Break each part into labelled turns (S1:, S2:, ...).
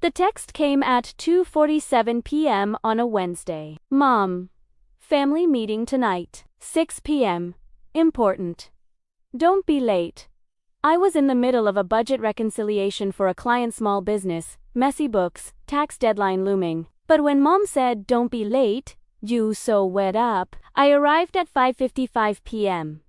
S1: The text came at 2:47 p.m. on a Wednesday. Mom. Family meeting tonight. 6 p.m. Important. Don't be late. I was in the middle of a budget reconciliation for a client's small business, messy books, tax deadline looming. But when Mom said, "Don't be late," you so wet up, I arrived at 5:55 p.m.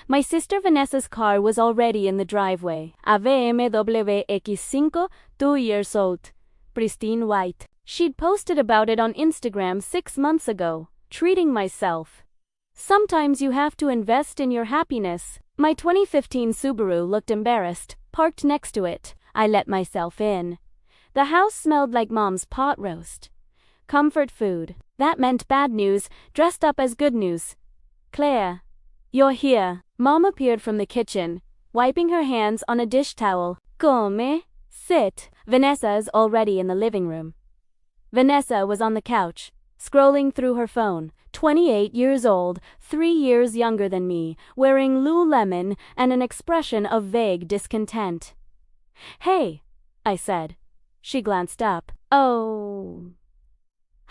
S1: My sister Vanessa's car was already in the driveway. A BMW X5, 2 years old. Pristine white. She'd posted about it on Instagram 6 months ago. Treating myself. Sometimes you have to invest in your happiness. My 2015 Subaru looked embarrassed, parked next to it. I let myself in. The house smelled like Mom's pot roast. Comfort food. That meant bad news, dressed up as good news. Claire. You're here. Mom appeared from the kitchen, wiping her hands on a dish towel. Come. Sit. Vanessa's already in the living room. Vanessa was on the couch, scrolling through her phone. 28 years old, 3 years younger than me, wearing Lululemon and an expression of vague discontent. Hey, I said. She glanced up. Oh.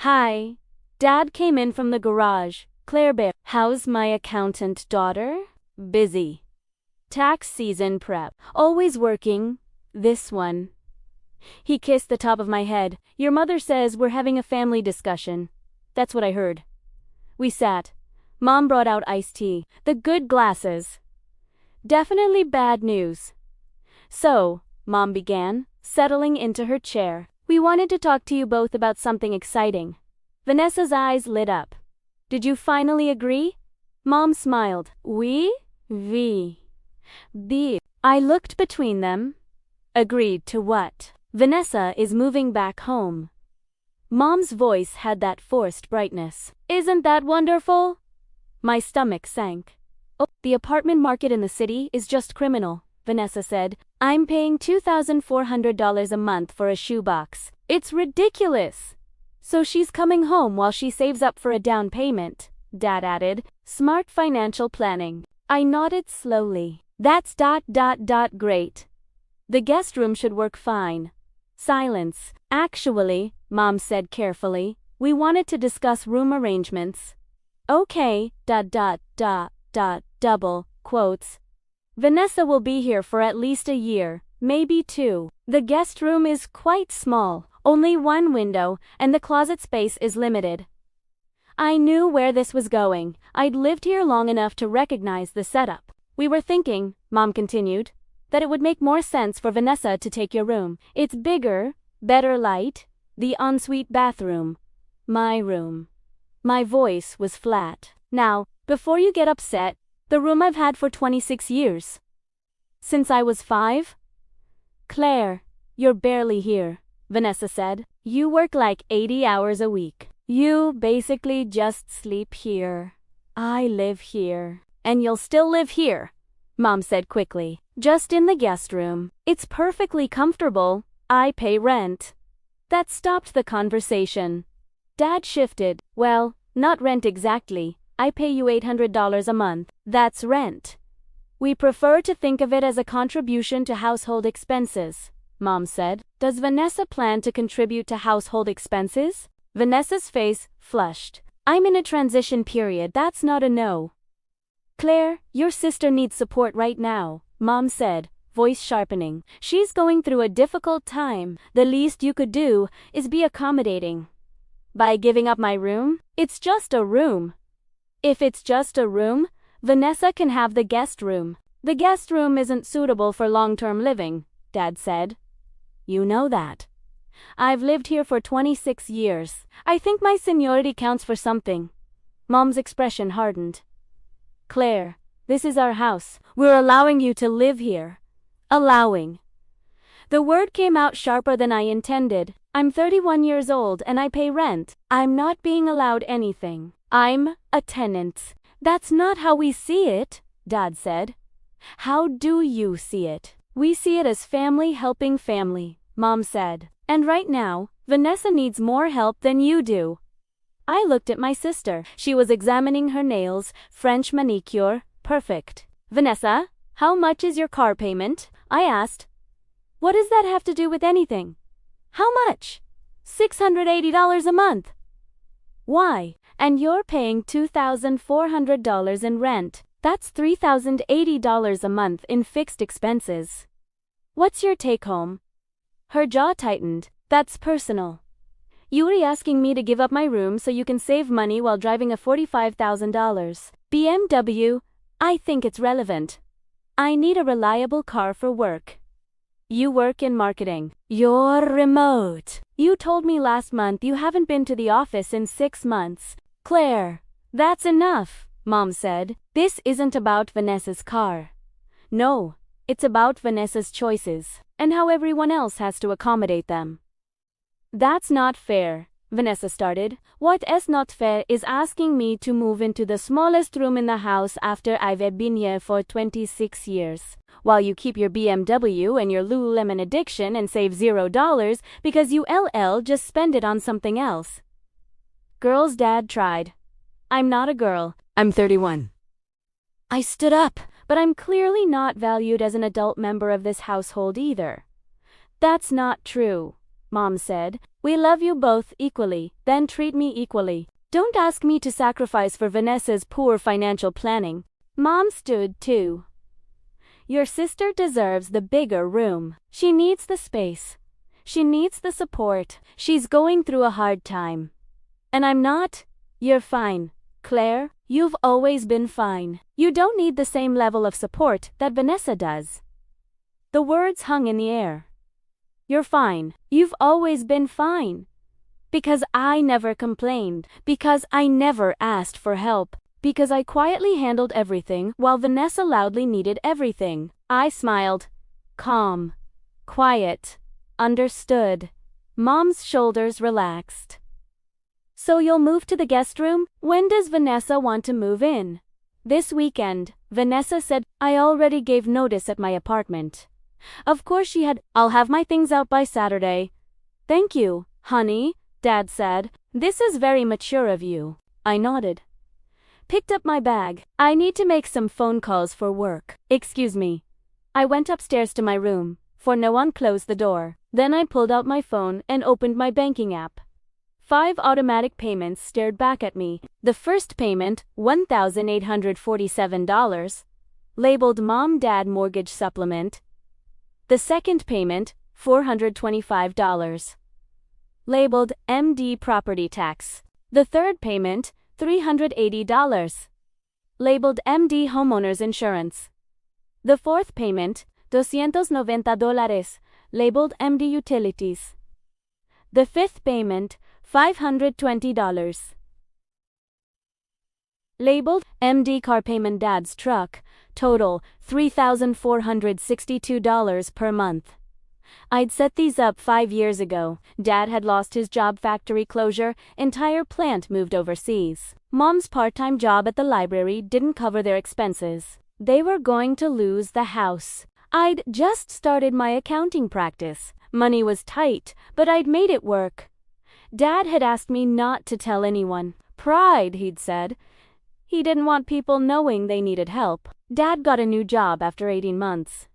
S1: Hi. Dad came in from the garage. Claire Bear. How's my accountant daughter? Busy. Tax season prep. Always working. This one. He kissed the top of my head. Your mother says we're having a family discussion. That's what I heard. We sat. Mom brought out iced tea. The good glasses. Definitely bad news. So, Mom began, settling into her chair. We wanted to talk to you both about something exciting. Vanessa's eyes lit up. Did you finally agree? Mom smiled. We? I looked between them. Agreed to what? Vanessa is moving back home. Mom's voice had that forced brightness. Isn't that wonderful? My stomach sank. Oh, the apartment market in the city is just criminal, Vanessa said. I'm paying $2,400 a month for a shoebox. It's ridiculous. So she's coming home while she saves up for a down payment, Dad added. Smart financial planning. I nodded slowly. That's great. The guest room should work fine. Silence. Actually, Mom said carefully, we wanted to discuss room arrangements. Okay, double quotes. Vanessa will be here for at least a year, maybe 2. The guest room is quite small, only 1 window, and the closet space is limited. I knew where this was going. I'd lived here long enough to recognize the setup. We were thinking, Mom continued, that it would make more sense for Vanessa to take your room. It's bigger, better light, the ensuite bathroom. My room. My voice was flat. Now, before you get upset, the room I've had for 26 years. Since I was 5? Claire, you're barely here, Vanessa said. You work like 80 hours a week. You basically just sleep here. I live here. And you'll still live here, Mom said quickly. Just in the guest room. It's perfectly comfortable. I pay rent. That stopped the conversation. Dad shifted. Well, not rent exactly. I pay you $800 a month. That's rent. We prefer to think of it as a contribution to household expenses, Mom said. Does Vanessa plan to contribute to household expenses? Vanessa's face flushed. I'm in a transition period. That's not a no. Claire, your sister needs support right now, Mom said, voice sharpening. She's going through a difficult time. The least you could do is be accommodating. By giving up my room? It's just a room. If it's just a room, Vanessa can have the guest room. The guest room isn't suitable for long-term living, Dad said. You know that. I've lived here for 26 years. I think my seniority counts for something. Mom's expression hardened. Claire, this is our house. We're allowing you to live here. Allowing. The word came out sharper than I intended. I'm 31 years old and I pay rent. I'm not being allowed anything. I'm a tenant. That's not how we see it, Dad said. How do you see it? We see it as family helping family, Mom said. And right now, Vanessa needs more help than you do. I looked at my sister. She was examining her nails, French manicure, perfect. Vanessa, how much is your car payment? I asked. What does that have to do with anything? How much? $680 a month. Why? And you're paying $2,400 in rent. That's $3,080 a month in fixed expenses. What's your take home? Her jaw tightened. That's personal. You're asking me to give up my room so you can save money while driving a $45,000 BMW? I think it's relevant. I need a reliable car for work. You work in marketing. You're remote. You told me last month you haven't been to the office in 6 months. Claire, that's enough, Mom said. This isn't about Vanessa's car. No, it's about Vanessa's choices, and how everyone else has to accommodate them. That's not fair, Vanessa started. What is not fair is asking me to move into the smallest room in the house after I've been here for 26 years, while you keep your BMW and your Lululemon addiction and save $0 because you just spend it on something else. Girl's dad tried. I'm not a girl. I'm 31. I stood up, but I'm clearly not valued as an adult member of this household either. That's not true, Mom said. We love you both equally, then treat me equally. Don't ask me to sacrifice for Vanessa's poor financial planning. Mom stood too. Your sister deserves the bigger room. She needs the space. She needs the support. She's going through a hard time. And I'm not. You're fine, Claire. You've always been fine. You don't need the same level of support that Vanessa does. The words hung in the air. You're fine. You've always been fine. Because I never complained. Because I never asked for help. Because I quietly handled everything while Vanessa loudly needed everything. I smiled. Calm. Quiet. Understood. Mom's shoulders relaxed. So you'll move to the guest room? When does Vanessa want to move in? This weekend, Vanessa said. I already gave notice at my apartment. Of course she had. I'll have my things out by Saturday. Thank you, honey, Dad said. This is very mature of you. I nodded. Picked up my bag. I need to make some phone calls for work. Excuse me. I went upstairs to my room, for no one closed the door. Then I pulled out my phone and opened my banking app. 5 automatic payments stared back at me. The first payment, $1,847, labeled Mom-Dad Mortgage Supplement. The second payment, $425, labeled MD Property Tax. The third payment, $380, labeled MD Homeowners Insurance. The fourth payment, $290, labeled MD Utilities. The fifth payment, $520, labeled MD Car Payment. Dad's truck, total $3,462 per month. I'd set these up 5 years ago. Dad had lost his job, factory closure, entire plant moved overseas. Mom's part-time job at the library didn't cover their expenses. They were going to lose the house. I'd just started my accounting practice. Money was tight, but I'd made it work. Dad had asked me not to tell anyone. Pride, he'd said. He didn't want people knowing they needed help. Dad got a new job after 18 months.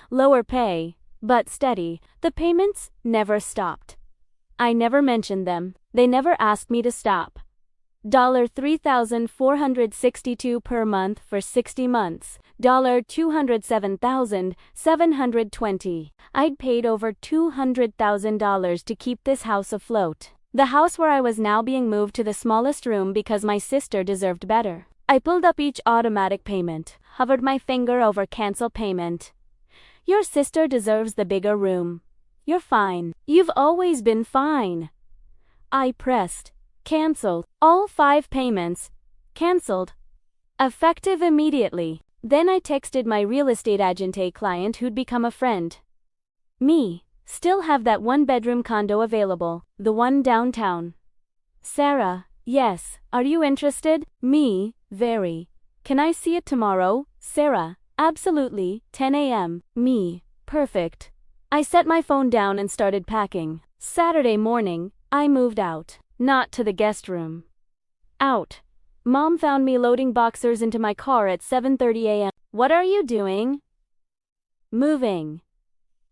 S1: Lower pay, but steady. The payments never stopped. I never mentioned them. They never asked me to stop. $3,462 per month for 60 months. $207,720. I'd paid over $200,000 to keep this house afloat. The house where I was now being moved to the smallest room because my sister deserved better. I pulled up each automatic payment, hovered my finger over cancel payment. Your sister deserves the bigger room. You're fine. You've always been fine. I pressed cancel. All 5 payments canceled. Effective immediately. Then I texted my real estate agent client who'd become a friend. Me. Still have that 1-bedroom condo available, the one downtown. Sarah, yes, are you interested? Me, very. Can I see it tomorrow? Sarah, absolutely, 10 a.m. Me, perfect. I set my phone down and started packing. Saturday morning, I moved out. Not to the guest room. Out. Mom found me loading boxers into my car at 7:30 a.m. What are you doing? Moving.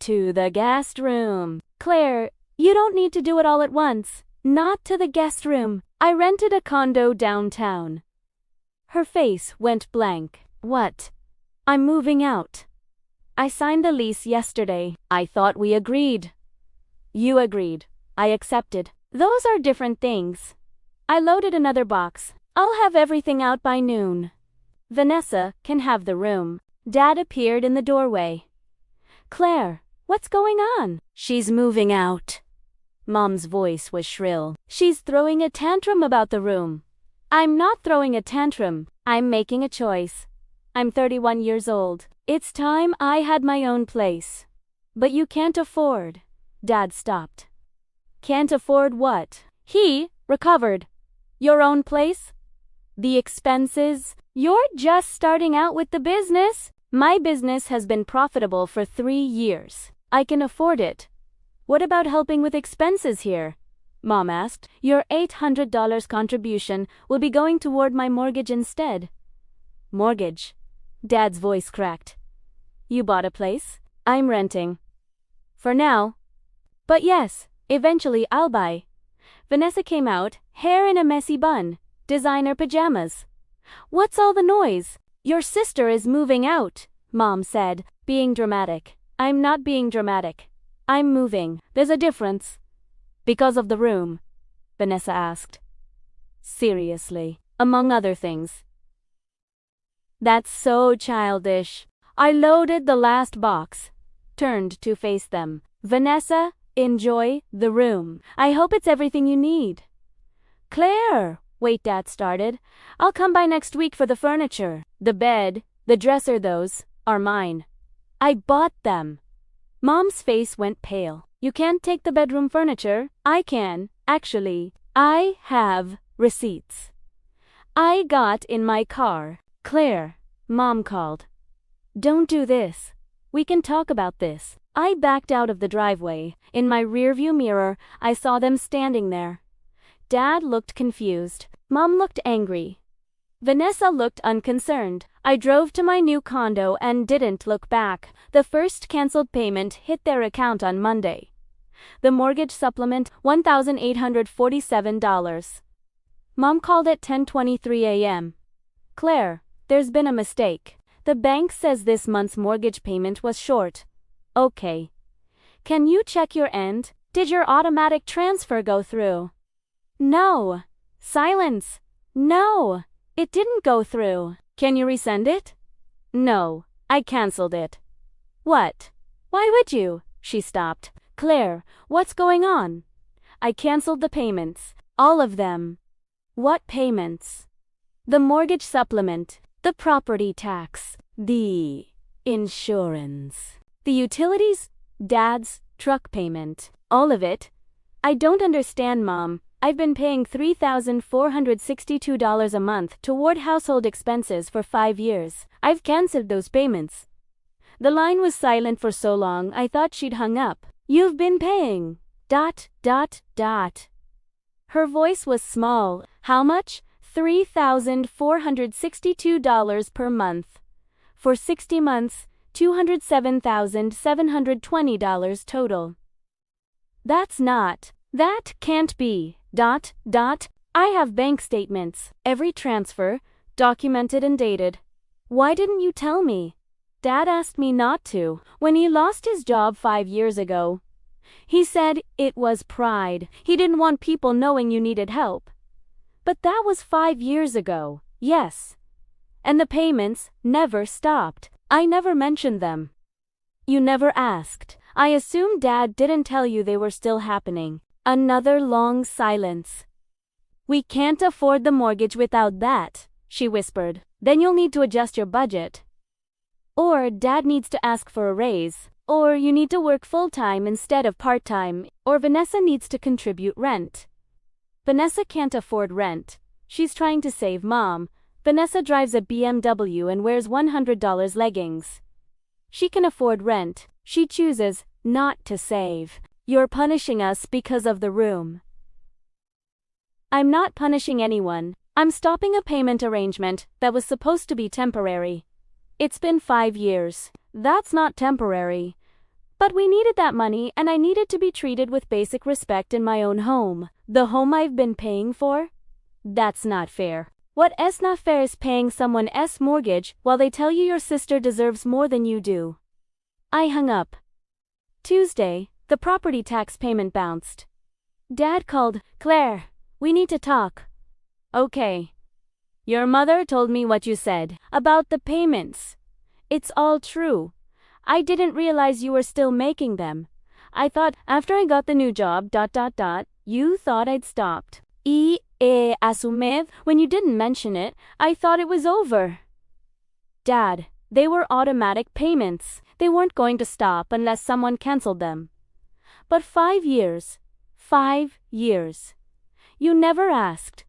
S1: To the guest room. Claire, You don't need to do it all at once. Not to the guest room. I rented a condo downtown. Her face went blank. What? I'm moving out. I signed the lease yesterday. I thought we agreed. You agreed. I accepted. Those are different things. I loaded another box. I'll have everything out by noon. Vanessa can have the room. Dad appeared in the doorway. Claire, what's going on? She's moving out. Mom's voice was shrill. She's throwing a tantrum about the room. I'm not throwing a tantrum. I'm making a choice. I'm 31 years old. It's time I had my own place. But you can't afford. Dad stopped. Can't afford what? He recovered. Your own place? The expenses? You're just starting out with the business. My business has been profitable for 3 years. I can afford it. What about helping with expenses here? Mom asked. Your $800 contribution will be going toward my mortgage instead. Mortgage? Dad's voice cracked. You bought a place? I'm renting. For now. But yes, eventually I'll buy. Vanessa came out, hair in a messy bun, designer pajamas. What's all the noise? Your sister is moving out, Mom said, being dramatic. I'm not being dramatic. I'm moving. There's a difference. Because of the room? Vanessa asked. Seriously, among other things. That's so childish. I loaded the last box. Turned to face them. Vanessa, enjoy the room. I hope it's everything you need. Claire! Wait, Dad started. I'll come by next week for the furniture. The bed, the dresser, those are mine. I bought them. Mom's face went pale. You can't take the bedroom furniture. I can, actually. I have receipts. I got in my car. Claire, Mom called. Don't do this. We can talk about this. I backed out of the driveway. In my rearview mirror, I saw them standing there. Dad looked confused. Mom looked angry. Vanessa looked unconcerned. I drove to my new condo and didn't look back. The first canceled payment hit their account on Monday. The mortgage supplement, $1,847. Mom called at 10:23 a.m. Claire, there's been a mistake. The bank says this month's mortgage payment was short. Okay. Can you check your end? Did your automatic transfer go through? No. Silence. No. It didn't go through. Can you resend it? No. I canceled it. What? Why would you? She stopped. Claire, what's going on? I canceled the payments. All of them. What payments? The mortgage supplement, the property tax, the insurance, the utilities, Dad's truck payment. All of it? I don't understand, Mom. I've been paying $3,462 a month toward household expenses for 5 years. I've canceled those payments. The line was silent for so long I thought she'd hung up. You've been paying. ... Her voice was small. How much? $3,462 per month. For 60 months, $207,720 total. That's not. That can't be. ... I have bank statements. Every transfer, documented and dated. Why didn't you tell me? Dad asked me not to when he lost his job 5 years ago. He said it was pride. He didn't want people knowing you needed help. But that was 5 years ago. Yes. And the payments never stopped. I never mentioned them. You never asked. I assumed Dad didn't tell you they were still happening. Another long silence. We can't afford the mortgage without that, she whispered. Then you'll need to adjust your budget. Or Dad needs to ask for a raise. Or you need to work full-time instead of part-time. Or Vanessa needs to contribute rent. Vanessa can't afford rent. She's trying to save, Mom. Vanessa drives a BMW and wears $100 leggings. She can afford rent. She chooses not to save. You're punishing us because of the room. I'm not punishing anyone. I'm stopping a payment arrangement that was supposed to be temporary. It's been 5 years. That's not temporary. But we needed that money and I needed to be treated with basic respect in my own home. The home I've been paying for? That's not fair. What's not fair is paying someone else's mortgage while they tell you your sister deserves more than you do. I hung up. Tuesday, the property tax payment bounced. Dad called. Claire, we need to talk. Okay. Your mother told me what you said about the payments. It's all true. I didn't realize you were still making them. I thought after I got the new job, you thought I'd stopped. Asumed, when you didn't mention it, I thought it was over. Dad, they were automatic payments. They weren't going to stop unless someone canceled them. But 5 years. 5 years. You never asked.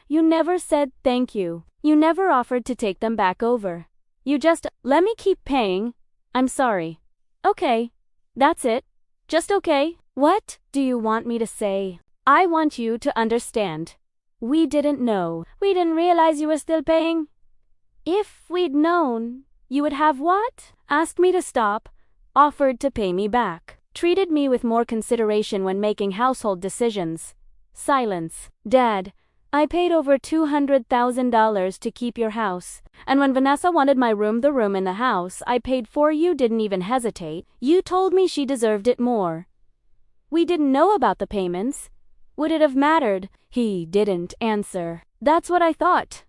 S1: You never said thank you. You never offered to take them back over. You just, let me keep paying. I'm sorry. Okay. That's it. Just okay. What do you want me to say? I want you to understand. We didn't know. We didn't realize you were still paying. If we'd known, you would have what? Asked me to stop, offered to pay me back, treated me with more consideration when making household decisions. Silence. Dad, I paid over $200,000 to keep your house. And when Vanessa wanted my room, the room in the house I paid for, you didn't even hesitate. You told me she deserved it more. We didn't know about the payments. Would it have mattered? He didn't answer. That's what I thought.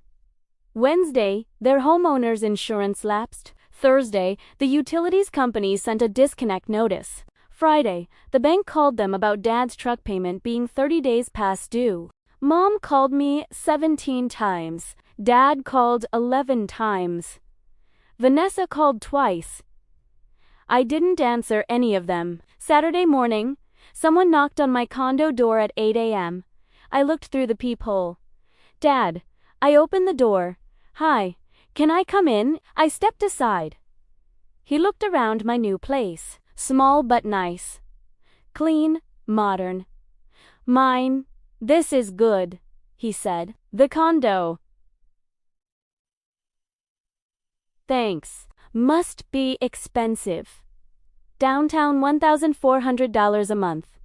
S1: Wednesday, their homeowner's insurance lapsed. Thursday, the utilities company sent a disconnect notice. Friday, the bank called them about Dad's truck payment being 30 days past due. Mom called me 17 times. Dad called 11 times. Vanessa called twice. I didn't answer any of them. Saturday morning, someone knocked on my condo door at 8 a.m. I looked through the peephole. Dad, I opened the door. Hi, can I come in? I stepped aside. He looked around my new place. Small but nice. Clean, modern. Mine. This is good, he said. The condo. Thanks. Must be expensive. Downtown $1,400 a month.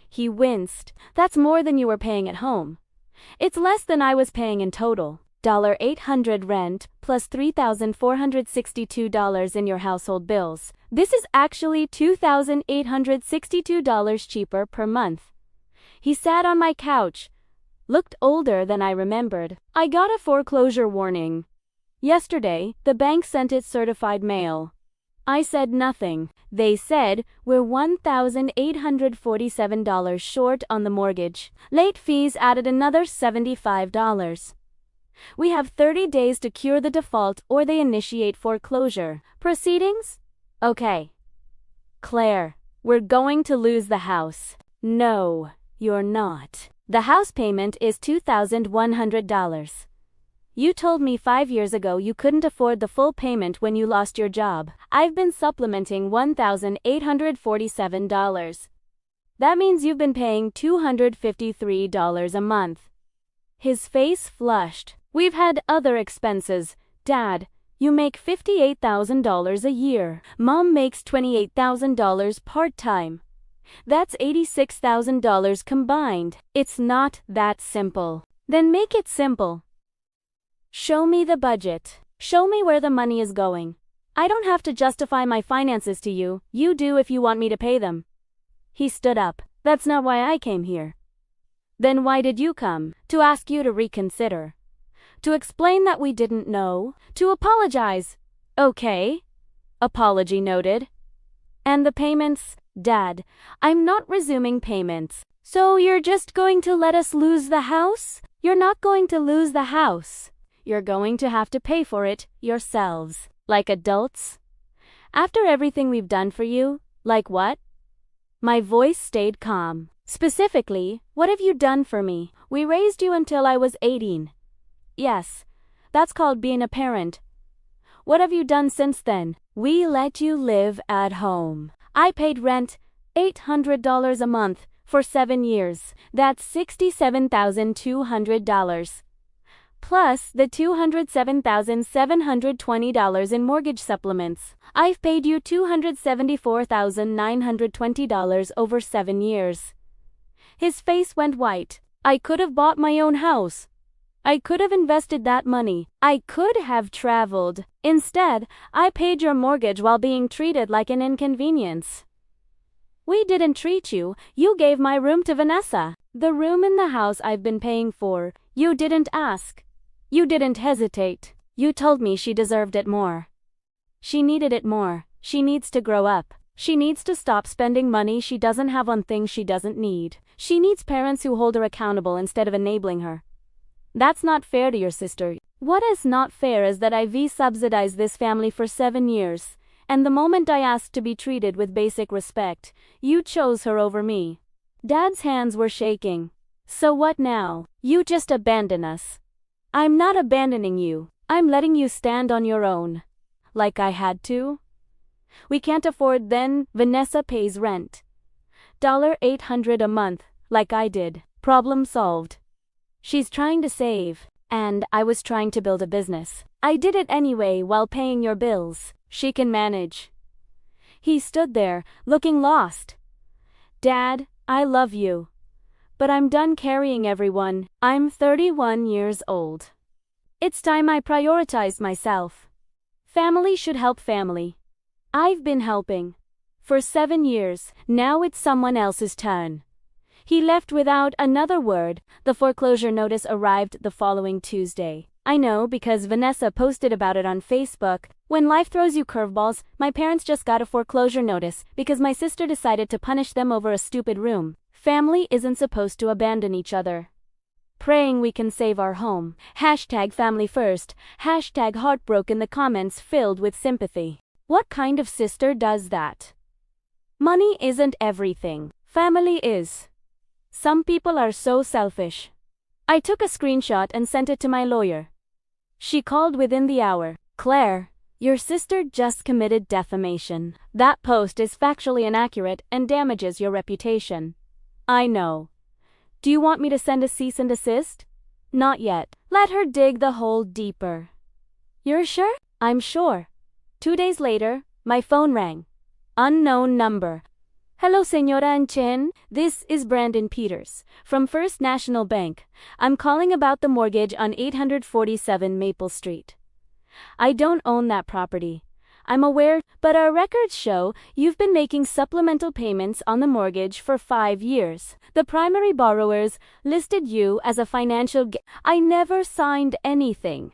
S1: He winced. That's more than you were paying at home. It's less than I was paying in total. $800 rent plus $3,462 in your household bills. This is actually $2,862 cheaper per month. He sat on my couch, looked older than I remembered. I got a foreclosure warning. Yesterday, the bank sent its certified mail. I said nothing. They said we're $1,847 short on the mortgage. Late fees added another $75. We have 30 days to cure the default or they initiate foreclosure. Proceedings? Okay. Claire, we're going to lose the house. No, you're not. The house payment is $2,100. You told me 5 years ago you couldn't afford the full payment when you lost your job. I've been supplementing $1,847. That means you've been paying $253 a month. His face flushed. We've had other expenses. Dad, you make $58,000 a year. Mom makes $28,000 part-time. That's $86,000 combined. It's not that simple. Then make it simple. Show me the budget. Show me where the money is going. I don't have to justify my finances to you. You do if you want me to pay them. He stood up. That's not why I came here. Then why did you come? To ask you to reconsider. To explain that we didn't know. To apologize. Okay. Apology noted. And the payments? Dad, I'm not resuming payments. So you're just going to let us lose the house? You're not going to lose the house. You're going to have to pay for it yourselves. Like adults? After everything we've done for you? Like what? My voice stayed calm. Specifically, what have you done for me? We raised you until I was 18. Yes, that's called being a parent. What have you done since then? We let you live at home. I paid rent, $800 a month, for 7 years. That's $67,200. plus the $207,720 in mortgage supplements. I've paid you $274,920 over 7 years. His face went white. I could have bought my own house. I could have invested that money. I could have traveled. Instead, I paid your mortgage while being treated like an inconvenience. We didn't treat you. You gave my room to Vanessa. The room in the house I've been paying for. You didn't ask. You didn't hesitate. You told me she deserved it more. She needed it more. She needs to grow up. She needs to stop spending money she doesn't have on things she doesn't need. She needs parents who hold her accountable instead of enabling her. That's not fair to your sister. What is not fair is that I've subsidized this family for 7 years, and the moment I asked to be treated with basic respect, you chose her over me. Dad's hands were shaking. So what now? You just abandon us. I'm not abandoning you. I'm letting you stand on your own. Like I had to? We can't afford then. Vanessa pays rent. $800 a month, like I did. Problem solved. She's trying to save, and I was trying to build a business. I did it anyway while paying your bills. She can manage. He stood there, looking lost. Dad, I love you. But I'm done carrying everyone. I'm 31 years old. It's time I prioritized myself. Family should help family. I've been helping. For 7 years, now it's someone else's turn. He left without another word. The foreclosure notice arrived the following Tuesday. I know because Vanessa posted about it on Facebook. When life throws you curveballs, my parents just got a foreclosure notice because my sister decided to punish them over a stupid room. Family isn't supposed to abandon each other. Praying we can save our home. #family first. #heartbroken. The comments filled with sympathy. What kind of sister does that? Money isn't everything. Family is. Some people are so selfish. I took a screenshot and sent it to my lawyer. She called within the hour. Claire, your sister just committed defamation. That post is factually inaccurate and damages your reputation. I know. Do you want me to send a cease and desist? Not yet. Let her dig the hole deeper. You're sure? I'm sure. 2 days later, my phone rang. Unknown number. Hello, Señora Anchin. This is Brandon Peters from First National Bank. I'm calling about the mortgage on 847 Maple Street. I don't own that property. I'm aware, but our records show you've been making supplemental payments on the mortgage for 5 years. The primary borrowers listed you as a financial I never signed anything.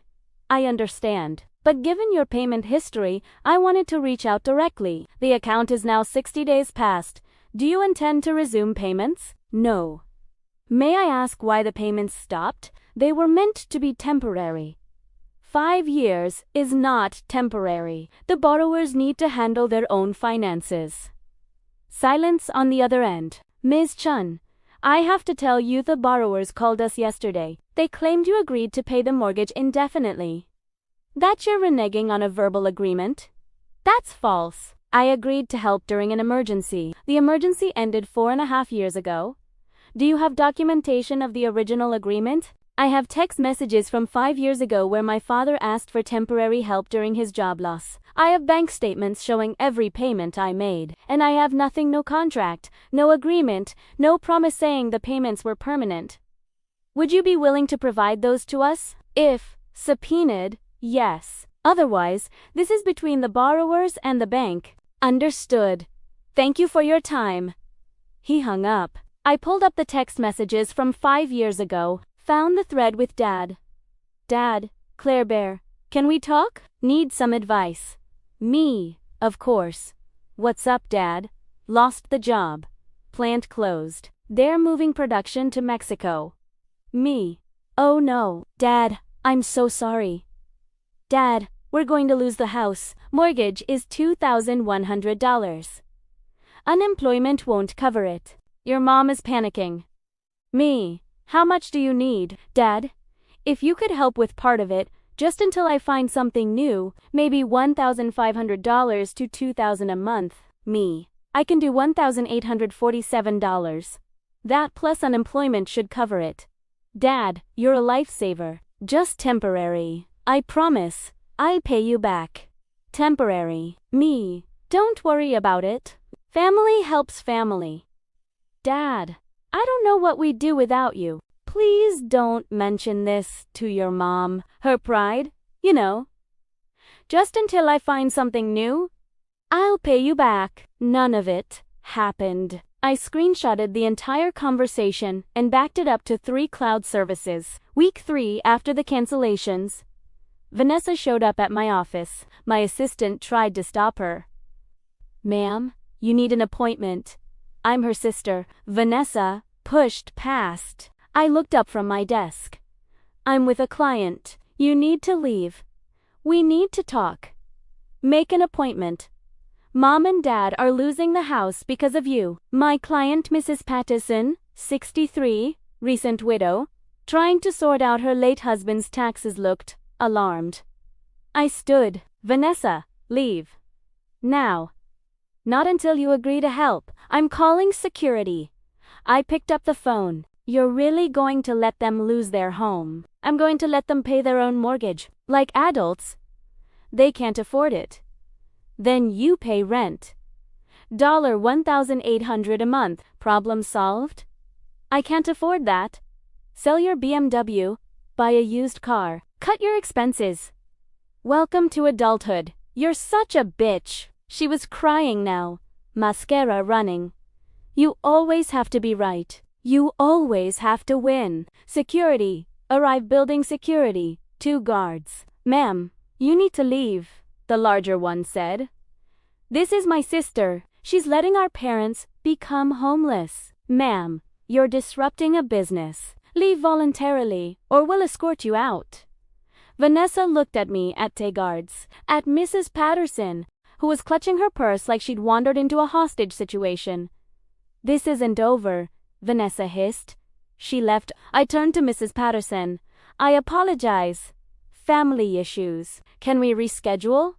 S1: I understand. But given your payment history, I wanted to reach out directly. The account is now 60 days past. Do you intend to resume payments? No. May I ask why the payments stopped? They were meant to be temporary. 5 years is not temporary. The borrowers need to handle their own finances. Silence on the other end. Ms. Chun, I have to tell you the borrowers called us yesterday. They claimed you agreed to pay the mortgage indefinitely. That you're reneging on a verbal agreement? That's false. I agreed to help during an emergency. The emergency ended 4.5 years ago. Do you have documentation of the original agreement? I have text messages from 5 years ago where my father asked for temporary help during his job loss. I have bank statements showing every payment I made. And I have nothing, no contract, no agreement, no promise saying the payments were permanent. Would you be willing to provide those to us? If subpoenaed, yes. Otherwise, this is between the borrowers and the bank. Understood. Thank you for your time. He hung up. I pulled up the text messages from 5 years ago, found the thread with Dad. Dad, Claire Bear, can we talk? Need some advice. Me, of course. What's up, Dad? Lost the job. Plant closed. They're moving production to Mexico. Me. Oh no. Dad, I'm so sorry. Dad, we're going to lose the house. Mortgage is $2,100. Unemployment won't cover it. Your mom is panicking. Me. How much do you need? Dad, if you could help with part of it, just until I find something new, maybe $1,500 to $2,000 a month. Me. I can do $1,847. That plus unemployment should cover it. Dad, you're a lifesaver. Just temporary. I promise. I'll pay you back. Temporary. Me. Don't worry about it. Family helps family. Dad, I don't know what we'd do without you. Please don't mention this to your mom. Her pride, you know. Just until I find something new, I'll pay you back. None of it happened. I screenshotted the entire conversation and backed it up to 3 cloud services. Week 3 after the cancellations, Vanessa showed up at my office. My assistant tried to stop her. Ma'am, you need an appointment. I'm her sister. Vanessa pushed past. I looked up from my desk. I'm with a client. You need to leave. We need to talk. Make an appointment. Mom and Dad are losing the house because of you. My client, Mrs. Patterson, 63, recent widow, trying to sort out her late husband's taxes, looked alarmed. I stood. Vanessa, leave. Now. Not until you agree to help. I'm calling security. I picked up the phone. You're really going to let them lose their home? I'm going to let them pay their own mortgage. Like adults. They can't afford it. Then you pay rent. $1,800 a month. Problem solved? I can't afford that. Sell your BMW. Buy a used car. Cut your expenses. Welcome to adulthood. You're such a bitch. She was crying now. Mascara running. You always have to be right. You always have to win. Security. Arrive building security. 2 guards. Ma'am, you need to leave, the larger one said. This is my sister. She's letting our parents become homeless. Ma'am, you're disrupting a business. Leave voluntarily, or we'll escort you out. Vanessa looked at me, at the guards, at Mrs. Patterson, who was clutching her purse like she'd wandered into a hostage situation. This isn't over, Vanessa hissed. She left. I turned to Mrs. Patterson. I apologize. Family issues. Can we reschedule?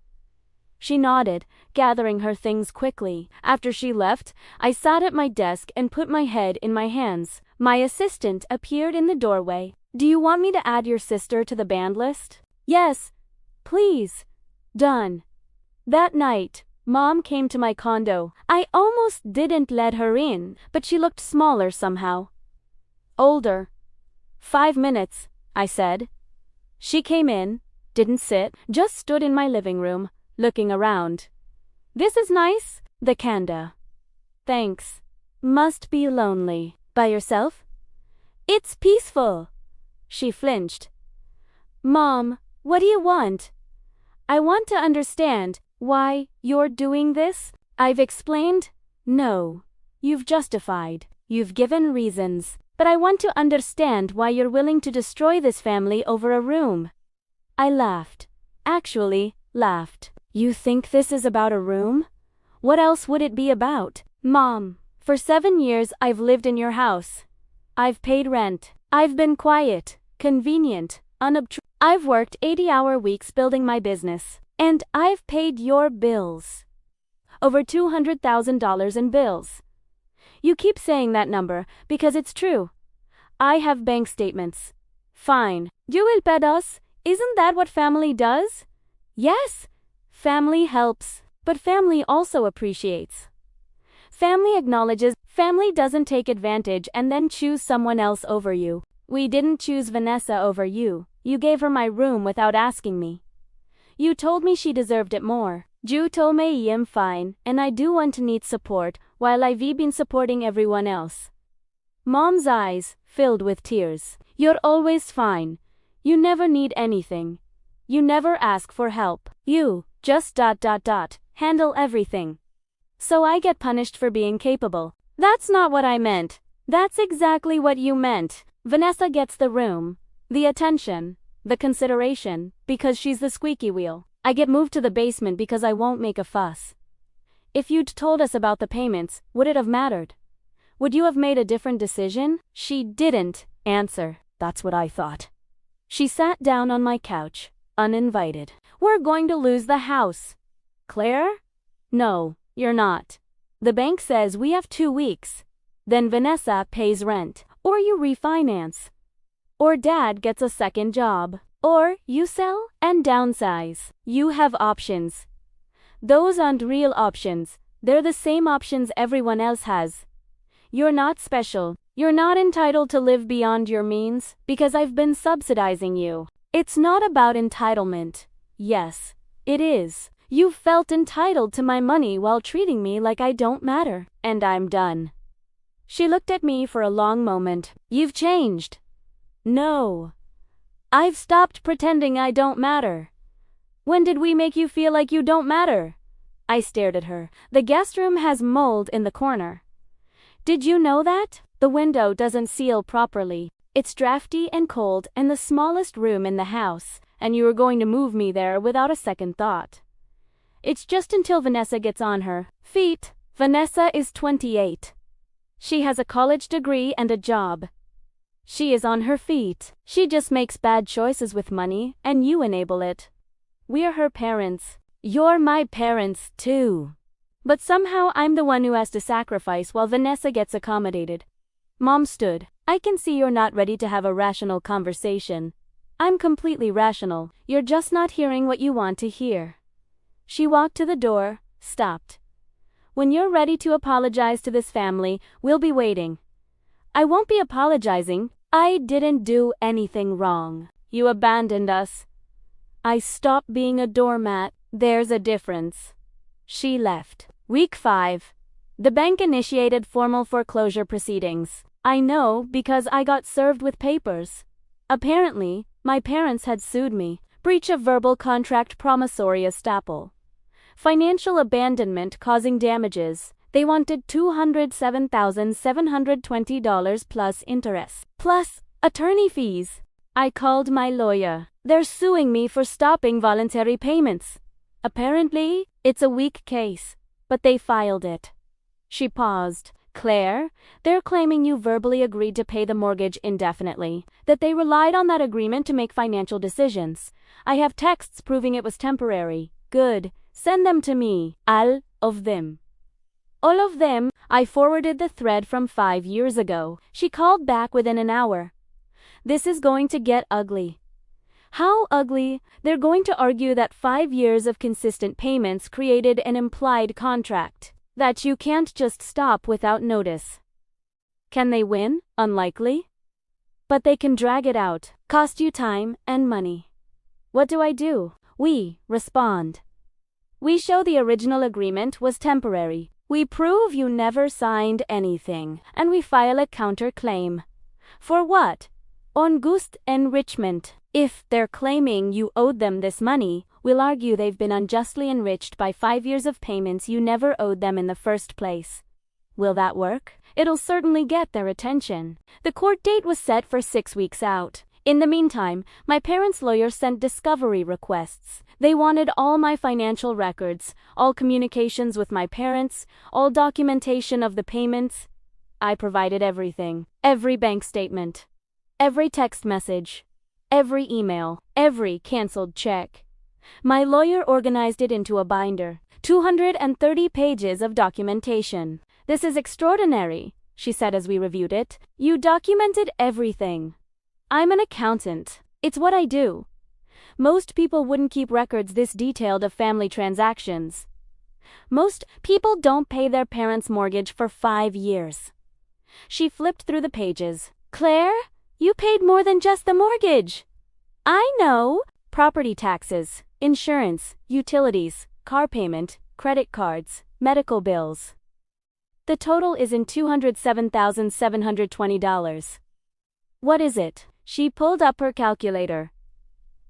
S1: She nodded, gathering her things quickly. After she left, I sat at my desk and put my head in my hands. My assistant appeared in the doorway. Do you want me to add your sister to the band list? Yes. Please. Done. That night, Mom came to my condo. I almost didn't let her in, but she looked smaller somehow. Older. 5 minutes, I said. She came in, didn't sit, just stood in my living room, looking around. This is nice, the Kanda. Thanks. Must be lonely. By yourself? It's peaceful. She flinched. Mom, what do you want? I want to understand why you're doing this. I've explained. No. You've justified. You've given reasons. But I want to understand why you're willing to destroy this family over a room. I laughed. Actually, laughed. You think this is about a room? What else would it be about? Mom, for 7 years I've lived in your house. I've paid rent. I've been quiet, convenient, unobtrusive. I've worked 80-hour weeks building my business. And I've paid your bills. Over $200,000 in bills. You keep saying that number because it's true. I have bank statements. Fine. You will pay us? Isn't that what family does? Yes. Family helps, but family also appreciates. Family acknowledges. Family doesn't take advantage and then choose someone else over you. We didn't choose Vanessa over you. You gave her my room without asking me. You told me she deserved it more. You told me I'm fine, and I do want to need support, while I've been supporting everyone else. Mom's eyes filled with tears. You're always fine. You never need anything. You never ask for help. You just ... handle everything. So I get punished for being capable. That's not what I meant. That's exactly what you meant. Vanessa gets the room, the attention, the consideration, because she's the squeaky wheel. I get moved to the basement because I won't make a fuss. If you'd told us about the payments, would it have mattered? Would you have made a different decision? She didn't answer. That's what I thought. She sat down on my couch, uninvited. We're going to lose the house. Claire? No, you're not. The bank says we have 2 weeks. Then Vanessa pays rent, or you refinance. or dad gets a second job, or you sell and downsize. You have options. Those aren't real options, they're the same options everyone else has. You're not special. You're not entitled to live beyond your means, because I've been subsidizing you. It's not about entitlement. Yes, it is. You felt entitled to my money while treating me like I don't matter, and I'm done. She looked at me for a long moment. You've changed. No. I've stopped pretending I don't matter. When did we make you feel like you don't matter? I stared at her. The guest room has mold in the corner. Did you know that? The window doesn't seal properly. It's drafty and cold and the smallest room in the house, and you were going to move me there without a second thought. It's just until Vanessa gets on her feet. Vanessa is 28. She has a college degree and a job. She is on her feet. She just makes bad choices with money, and you enable it. We're her parents. You're my parents, too. But somehow I'm the one who has to sacrifice while Vanessa gets accommodated. Mom stood. I can see you're not ready to have a rational conversation. I'm completely rational. You're just not hearing what you want to hear. She walked to the door, stopped. When you're ready to apologize to this family, we'll be waiting. I won't be apologizing. I didn't do anything wrong. You abandoned us. I stopped being a doormat. There's a difference. She left. Week 5. The bank initiated formal foreclosure proceedings. I know because I got served with papers. Apparently, my parents had sued me. Breach of verbal contract promissory estoppel. Financial abandonment causing damages. They wanted $207,720 plus interest. Plus attorney fees. I called my lawyer. They're suing me for stopping voluntary payments. Apparently, it's a weak case, but they filed it. She paused. Claire, they're claiming you verbally agreed to pay the mortgage indefinitely, that they relied on that agreement to make financial decisions. I have texts proving it was temporary. Good. Send them to me. All of them. All of them. I forwarded the thread from 5 years ago. She called back within an hour. This is going to get ugly. How ugly? They're going to argue that 5 years of consistent payments created an implied contract. That you can't just stop without notice. Can they win? Unlikely. But they can drag it out, cost you time and money. What do I do? We respond. We show the original agreement was temporary. We prove you never signed anything, and we file a counterclaim. For what? Unjust enrichment. If they're claiming you owed them this money, we'll argue they've been unjustly enriched by 5 years of payments you never owed them in the first place. Will that work? It'll certainly get their attention. The court date was set for 6 weeks out. In the meantime, my parents' lawyer sent discovery requests. They wanted all my financial records, all communications with my parents, all documentation of the payments. I provided everything. Every bank statement. Every text message. Every email. Every canceled check. My lawyer organized it into a binder. 230 pages of documentation. This is extraordinary, she said as we reviewed it. You documented everything. I'm an accountant. It's what I do. Most people wouldn't keep records this detailed of family transactions. Most people don't pay their parents' mortgage for 5 years. She flipped through the pages. Claire, you paid more than just the mortgage. I know. Property taxes, insurance, utilities, car payment, credit cards, medical bills. The total is in $207,720. What is it? She pulled up her calculator.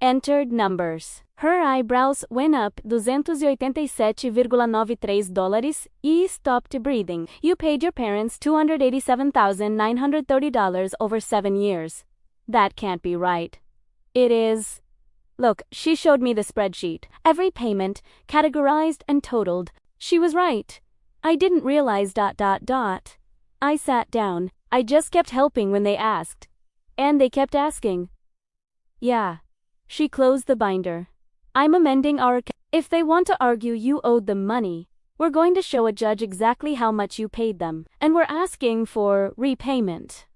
S1: Entered numbers. Her eyebrows went up $287,93 e stopped breathing. You paid your parents $287,930 over 7 years. That can't be right. It is. Look, she showed me the spreadsheet. Every payment, categorized and totaled. She was right. I didn't realize ... I sat down. I just kept helping when they asked. And they kept asking. Yeah. She closed the binder. I'm amending our account. If they want to argue you owed them money, we're going to show a judge exactly how much you paid them, and we're asking for repayment.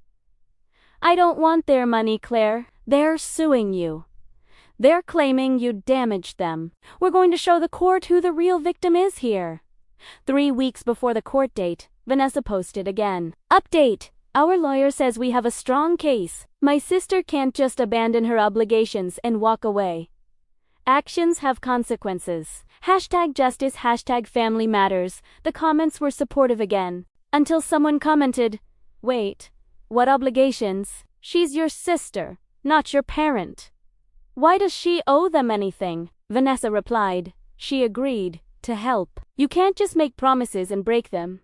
S1: I don't want their money, Claire. They're suing you. They're claiming you damaged them. We're going to show the court who the real victim is here. 3 weeks before the court date, Vanessa posted again. Update. Our lawyer says we have a strong case. My sister can't just abandon her obligations and walk away. Actions have consequences. #justice, #family matters. The comments were supportive again. Until someone commented, wait, what obligations? She's your sister, not your parent. Why does she owe them anything? Vanessa replied, she agreed to help. You can't just make promises and break them.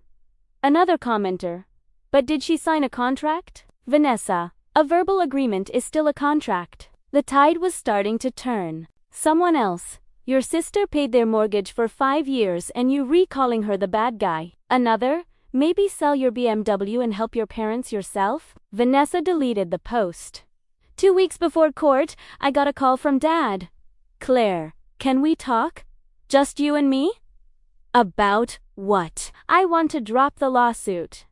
S1: Another commenter, but did she sign a contract? Vanessa, a verbal agreement is still a contract. The tide was starting to turn. Someone else, your sister paid their mortgage for 5 years and you recalling her the bad guy. Another, maybe sell your BMW and help your parents yourself? Vanessa deleted the post. 2 weeks before court, I got a call from Dad. Claire, can we talk? Just you and me? About what? I want to drop the lawsuit.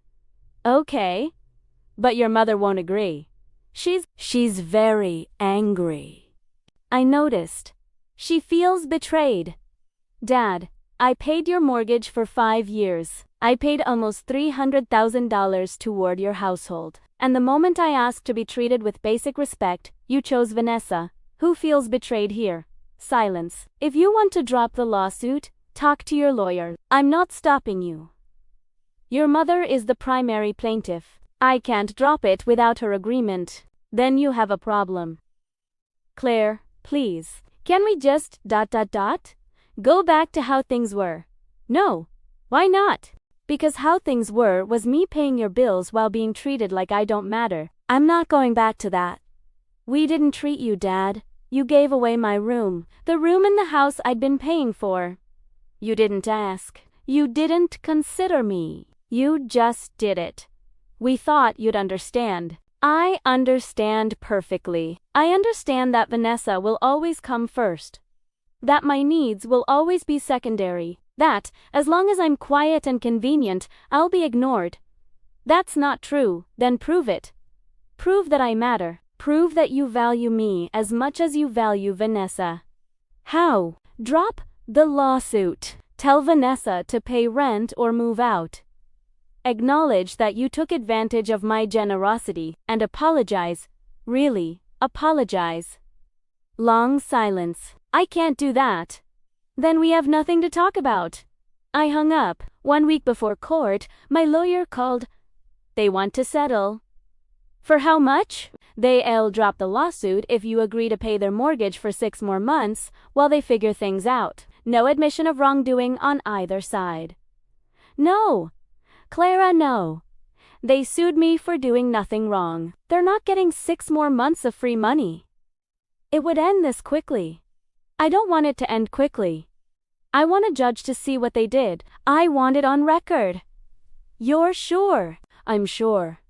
S1: Okay. But your mother won't agree. She's very angry. I noticed. She feels betrayed. Dad, I paid your mortgage for 5 years. I paid almost $300,000 toward your household. And the moment I asked to be treated with basic respect, you chose Vanessa. Who feels betrayed here? Silence. If you want to drop the lawsuit, talk to your lawyer. I'm not stopping you. Your mother is the primary plaintiff. I can't drop it without her agreement. Then you have a problem. Claire, please. Can we just ... go back to how things were? No. Why not? Because how things were was me paying your bills while being treated like I don't matter. I'm not going back to that. We didn't treat you, Dad. You gave away my room, the room in the house I'd been paying for. You didn't ask. You didn't consider me. You just did it. We thought you'd understand. I understand perfectly. I understand that Vanessa will always come first. That my needs will always be secondary. That, as long as I'm quiet and convenient, I'll be ignored. That's not true, then prove it. Prove that I matter. Prove that you value me as much as you value Vanessa. How? Drop the lawsuit. Tell Vanessa to pay rent or move out. Acknowledge that you took advantage of my generosity, and apologize. Really, apologize. Long silence. I can't do that. Then we have nothing to talk about. I hung up. 1 week before court, my lawyer called. They want to settle. For how much? They'll drop the lawsuit if you agree to pay their mortgage for 6 more months while they figure things out. No admission of wrongdoing on either side. No. Clara, no. They sued me for doing nothing wrong. They're not getting 6 more months of free money. It would end this quickly. I don't want it to end quickly. I want a judge to see what they did. I want it on record. You're sure? I'm sure.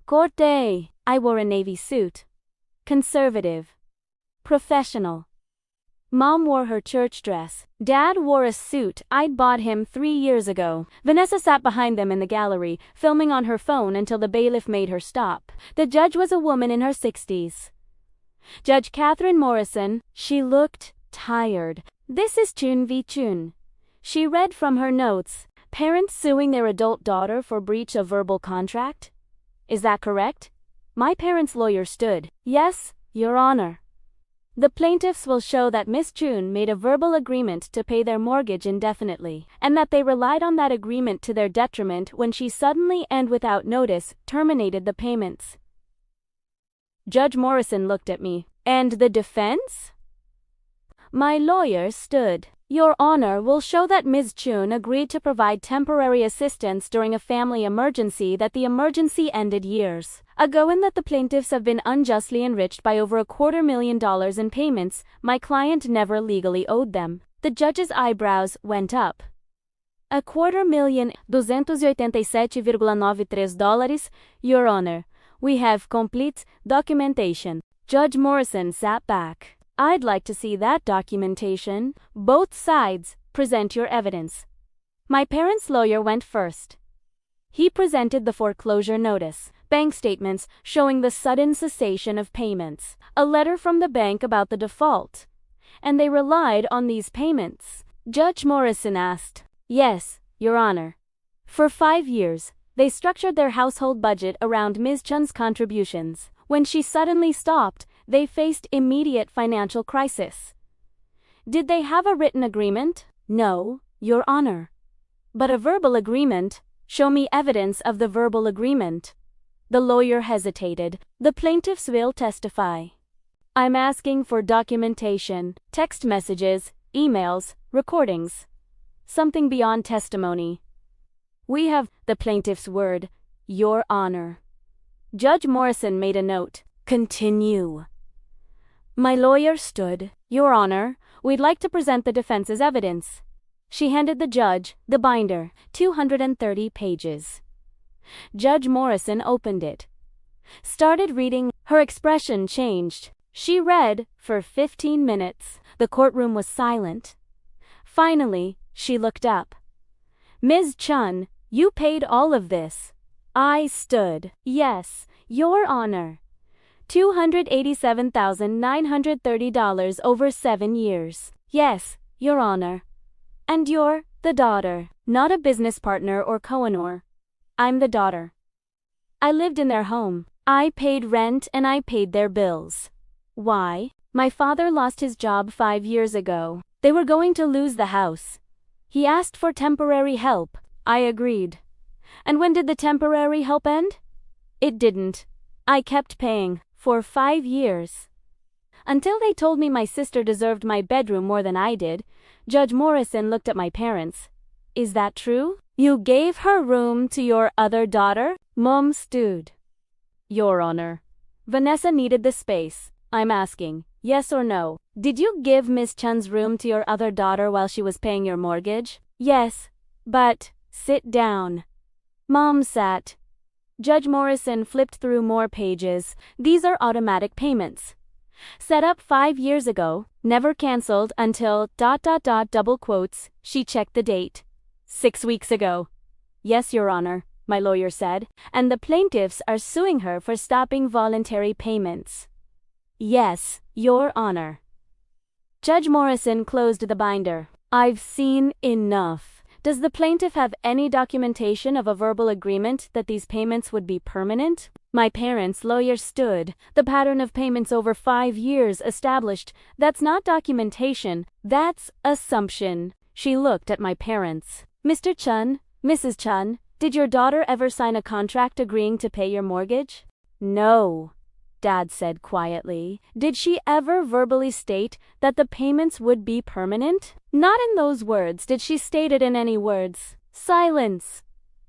S1: Corte. I wore a navy suit. Conservative. Professional. Mom wore her church dress. Dad wore a suit I'd bought him 3 years ago. Vanessa sat behind them in the gallery, filming on her phone until the bailiff made her stop. The judge was a woman in her 60s. Judge Catherine Morrison. She looked tired. This is Chun v. Chun. She read from her notes. Parents suing their adult daughter for breach of verbal contract? Is that correct? My parents' lawyer stood. Yes, Your Honor. The plaintiffs will show that Miss Chun made a verbal agreement to pay their mortgage indefinitely, and that they relied on that agreement to their detriment when she suddenly and without notice terminated the payments. Judge Morrison looked at me. And the defense? My lawyer stood. Your Honor will show that Ms. Chun agreed to provide temporary assistance during a family emergency, that the emergency ended years ago, and that the plaintiffs have been unjustly enriched by over $250,000 in payments my client never legally owed them. The judge's eyebrows went up. $250,000, $287,93. Your Honor, we have complete documentation. Judge Morrison sat back. I'd like to see that documentation. Both sides, present your evidence. My parents' lawyer went first. He presented the foreclosure notice. bank statements showing the sudden cessation of payments, a letter from the bank about the default, and they relied on these payments. Judge Morrison asked, "Yes, Your Honor. For 5 years, they structured their household budget around Ms. Chun's contributions. When she suddenly stopped, they faced immediate financial crisis." "Did they have a written agreement?" "No, Your Honor. But a verbal agreement. Show me evidence of the verbal agreement." The lawyer hesitated. "The plaintiffs will testify." "I'm asking for documentation, text messages, emails, recordings. Something beyond testimony." "We have the plaintiff's word, Your Honor." Judge Morrison made a note. "Continue." My lawyer stood. "Your Honor, we'd like to present the defense's evidence." She handed the judge the binder, 230 pages. Judge Morrison opened it. Started reading. Her expression changed. She read for 15 minutes. The courtroom was silent. Finally, she looked up. "Ms. Chun, you paid all of this?" I stood. "Yes, Your Honor. $287,930 over 7 years. Yes, Your Honor." "And you're the daughter, not a business partner or co-owner." "I'm the daughter. I lived in their home. I paid rent and I paid their bills." "Why?" "My father lost his job 5 years ago. They were going to lose the house. He asked for temporary help. I agreed." "And when did the temporary help end?" "It didn't. I kept paying for 5 years. Until they told me my sister deserved my bedroom more than I did." Judge Morrison looked at my parents. "Is that true? You gave her room to your other daughter?" Mom stood. "Your Honor. Vanessa needed the space. I'm asking, yes or no, did you give Ms. Chun's room to your other daughter while she was paying your mortgage?" "Yes, but..." "Sit down." Mom sat. Judge Morrison flipped through more pages. "These are automatic payments. Set up 5 years ago, never canceled until ... double quotes." She checked the date. 6 weeks ago." "Yes, Your Honor," my lawyer said. "And the plaintiffs are suing her for stopping voluntary payments." "Yes, Your Honor." Judge Morrison closed the binder. "I've seen enough. Does the plaintiff have any documentation of a verbal agreement that these payments would be permanent?" My parents' lawyer stood. "The pattern of payments over 5 years established. That's not documentation, that's assumption." She looked at my parents. "Mr. Chun, Mrs. Chun, did your daughter ever sign a contract agreeing to pay your mortgage?" "No," Dad said quietly. "Did she ever verbally state that the payments would be permanent?" "Not in those words. Did she state it in any words?" Silence.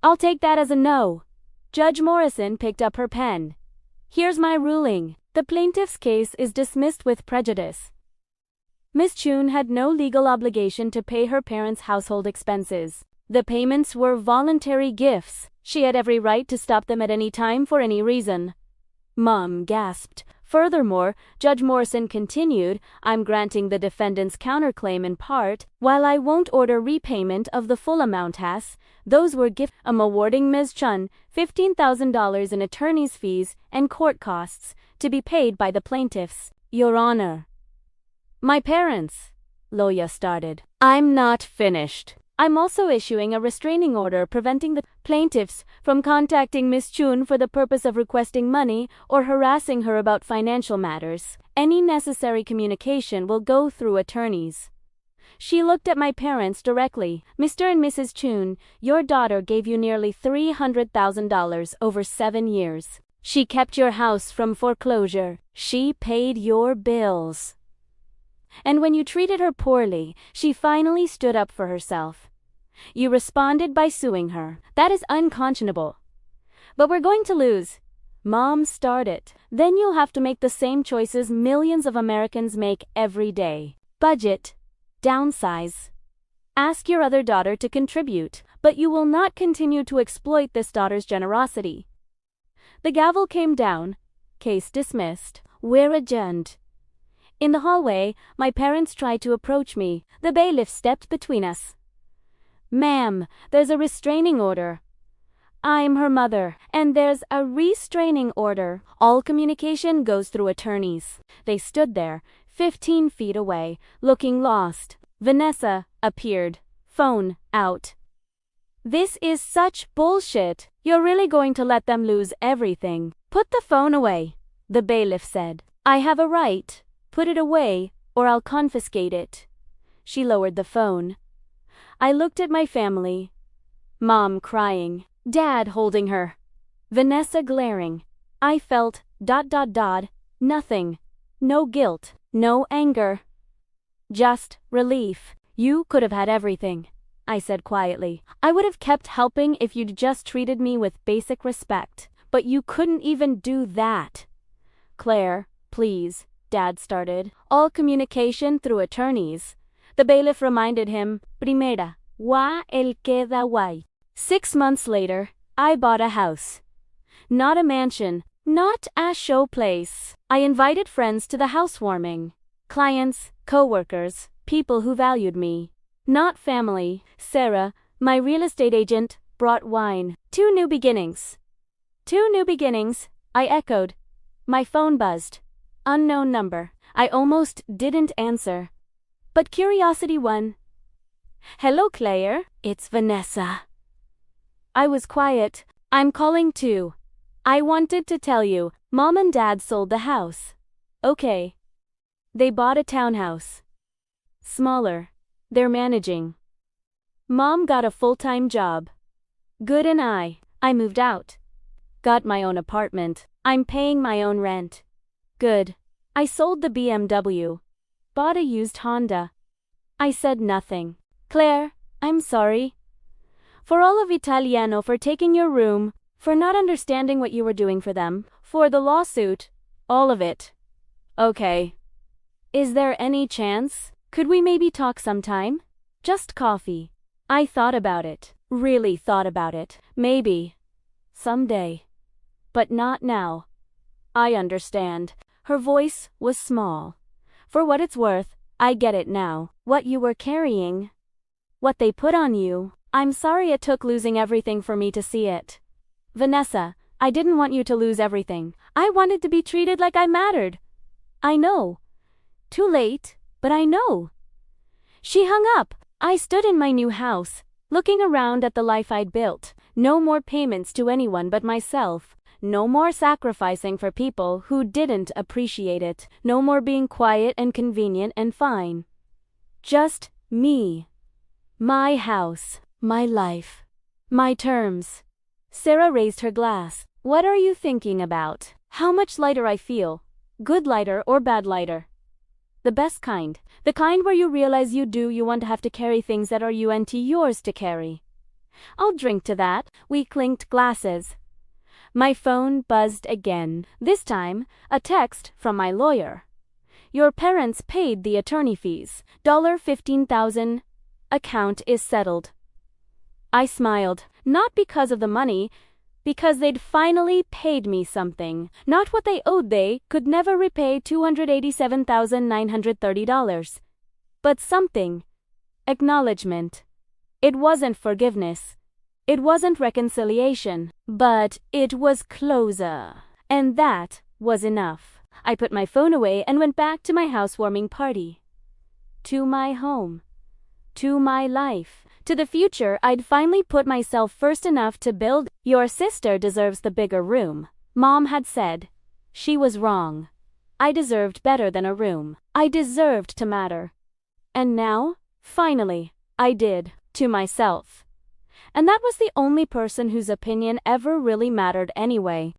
S1: "I'll take that as a no." Judge Morrison picked up her pen. "Here's my ruling. The plaintiff's case is dismissed with prejudice. Ms. Chun had no legal obligation to pay her parents' household expenses. The payments were voluntary gifts. She had every right to stop them at any time for any reason." Mom gasped. Furthermore, Judge Morrison continued, "I'm granting the defendant's counterclaim in part. While I won't order repayment of the full amount as those were gifts, I'm awarding Ms. Chun $15,000 in attorney's fees and court costs to be paid by the plaintiffs." "Your Honor." "My parents," Loya started. "I'm not finished. I'm also issuing a restraining order preventing the plaintiffs from contacting Ms. Chun for the purpose of requesting money or harassing her about financial matters. Any necessary communication will go through attorneys." She looked at my parents directly. "Mr. and Mrs. Chun, your daughter gave you nearly $300,000 over 7 years. She kept your house from foreclosure. She paid your bills. And when you treated her poorly, she finally stood up for herself. You responded by suing her. That is unconscionable. But we're going to lose." Mom started. "Then you'll have to make the same choices millions of Americans make every day. Budget. Downsize. Ask your other daughter to contribute, but you will not continue to exploit this daughter's generosity." The gavel came down. Case dismissed. We're adjourned. In the hallway, my parents tried to approach me. The bailiff stepped between us. "Ma'am, there's a restraining order." I'm her mother, and there's a restraining order. All communication goes through attorneys. They stood there, 15 feet away, looking lost. Vanessa appeared, phone out. This is such bullshit. You're really going to let them lose everything? Put the phone away, the bailiff said. I have a right. Put it away, or I'll confiscate it. She lowered the phone. I looked at my family. Mom crying, Dad holding her, Vanessa glaring. I felt ... nothing. No guilt, no anger. Just relief. You could have had everything, I said quietly. I would have kept helping if you'd just treated me with basic respect. But you couldn't even do that. Claire, please, Dad started. All communication through attorneys. The bailiff reminded him, Primera, wa el queda guay. 6 months later, I bought a house. Not a mansion, not a showplace. I invited friends to the housewarming. Clients, co-workers, people who valued me. Not family. Sarah, my real estate agent, brought wine. 2 new beginnings. 2 new beginnings, I echoed. My phone buzzed. Unknown number. I almost didn't answer. But curiosity won. Hello, Claire. It's Vanessa. I was quiet. I'm calling too. I wanted to tell you, Mom and Dad sold the house. Okay. They bought a townhouse. Smaller. They're managing. Mom got a full-time job. Good, and I moved out. Got my own apartment. I'm paying my own rent. Good. I sold the BMW. Bought a used Honda. I said nothing. Claire, I'm sorry. For all of Italiano, for taking your room, for not understanding what you were doing for them, for the lawsuit, all of it. Okay. Is there any chance? Could we maybe talk sometime? Just coffee. I thought about it. Really thought about it. Maybe. Someday. But not now. I understand. Her voice was small. For what it's worth, I get it now. What you were carrying. What they put on you. I'm sorry it took losing everything for me to see it. Vanessa, I didn't want you to lose everything. I wanted to be treated like I mattered. I know. Too late, but I know. She hung up. I stood in my new house, looking around at the life I'd built. No more payments to anyone but myself. No more sacrificing for people who didn't appreciate it. No more being quiet and convenient and fine. Just me. My house. My life. My terms. Sarah raised her glass. What are you thinking about? How much lighter I feel. Good lighter or bad lighter? The best kind. The kind where you realize you want to have to carry things that are yours to carry. I'll drink to that. We clinked glasses. My phone buzzed again. This time, a text from my lawyer. Your parents paid the attorney fees. $15,000. Account is settled. I smiled, not because of the money, because they'd finally paid me something. Not what they owed. They could never repay $287,930. But something. Acknowledgement. It wasn't forgiveness. It wasn't reconciliation. But it was closer. And that was enough. I put my phone away and went back to my housewarming party. To my home. To my life. To the future I'd finally put myself first enough to build. Your sister deserves the bigger room, Mom had said. She was wrong. I deserved better than a room. I deserved to matter. And now, finally, I did, to myself. And that was the only person whose opinion ever really mattered anyway.